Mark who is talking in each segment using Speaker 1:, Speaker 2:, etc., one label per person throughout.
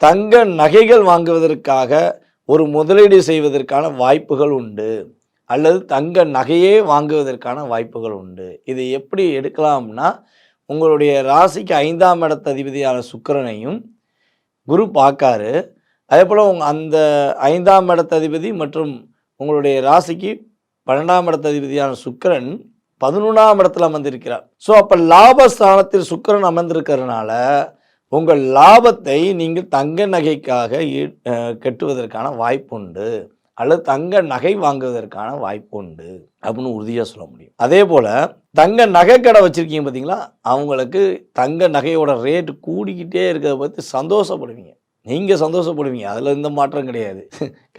Speaker 1: தங்க நகைகள் வாங்குவதற்காக ஒரு முதலீடு செய்வதற்கான வாய்ப்புகள் உண்டு, அல்லது தங்க நகையே வாங்குவதற்கான வாய்ப்புகள் உண்டு. இதை எப்படி எடுக்கலாம்னா, உங்களுடைய ராசிக்கு 5ஆம் இடத்த அதிபதியான சுக்கிரனையும் குரு பார்க்காரு. அதேபோல் அந்த 5ஆம் இடத்த அதிபதி மற்றும் உங்களுடைய ராசிக்கு 12ஆம் இடத்த அதிபதியான சுக்கிரன் 11ஆம் இடத்துல அமர்ந்திருக்கிறார். ஸோ அப்போ லாபஸ்தானத்தில் சுக்கிரன் அமர்ந்திருக்கிறதுனால உங்கள் லாபத்தை நீங்கள் தங்க நகைக்காக கட்டுவதற்கான வாய்ப்பு உண்டு, அல்லது தங்க நகை வாங்குவதற்கான வாய்ப்பு உண்டு அப்படின்னு உறுதியாக சொல்ல முடியும். அதே போல் தங்க நகை கடை வச்சுருக்கீங்க பார்த்தீங்களா, அவங்களுக்கு தங்க நகையோட ரேட்டு கூடிக்கிட்டே இருக்கிறத பற்றி சந்தோஷப்படுவீங்க. நீங்கள் சந்தோஷப்படுவீங்க, அதில் எந்த மாற்றம் கிடையாது.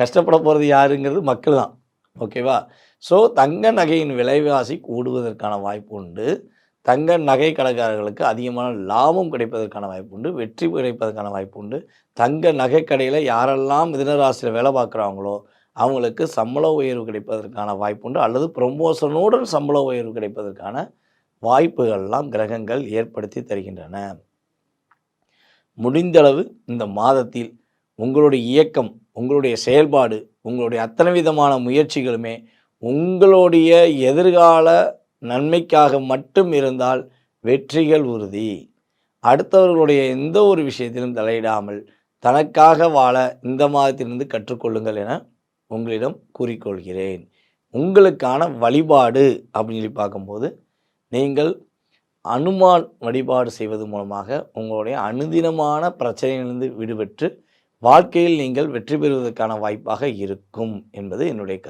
Speaker 1: கஷ்டப்பட போகிறது யாருங்கிறது மக்கள் தான். ஓகேவா? ஸோ தங்க நகையின் விலைவாசி கூடுவதற்கான வாய்ப்பு உண்டு. தங்க நகை கடைக்காரர்களுக்கு அதிகமான லாபம் கிடைப்பதற்கான வாய்ப்பு உண்டு, வெற்றி கிடைப்பதற்கான வாய்ப்பு உண்டு. தங்க நகை கடையில் யாரெல்லாம் மிதுனராசியில் வேலை பார்க்குறாங்களோ அவங்களுக்கு சம்பள உயர்வு கிடைப்பதற்கான வாய்ப்பு உண்டு, அல்லது ப்ரொமோஷனுடன் சம்பள உயர்வு கிடைப்பதற்கான வாய்ப்புகள்லாம் கிரகங்கள் ஏற்படுத்தி தருகின்றன. முடிந்தளவு இந்த மாதத்தில் உங்களுடைய இயக்கம், உங்களுடைய செயல்பாடு, உங்களுடைய அத்தனை விதமான முயற்சிகளுமே உங்களுடைய எதிர்கால நன்மைக்காக மட்டும் இருந்தால் வெற்றிகள் உறுதி. அடுத்தவர்களுடைய எந்த ஒரு விஷயத்திலும் தலையிடாமல் தனக்காக வாழ இந்த மாதத்திலிருந்து கற்றுக்கொள்ளுங்கள் என உங்களிடம் கூறிக்கொள்கிறேன். உங்களுக்கான வழிபாடு அப்படின்னு சொல்லி பார்க்கும்போது, நீங்கள் அனுமான் வழிபாடு செய்வது மூலமாக உங்களுடைய அனுதினமான பிரச்சனையிலிருந்து விடுபட்டு வாழ்க்கையில் நீங்கள் வெற்றி பெறுவதற்கான வாய்ப்பாக இருக்கும் என்பது என்னுடைய கருத்து.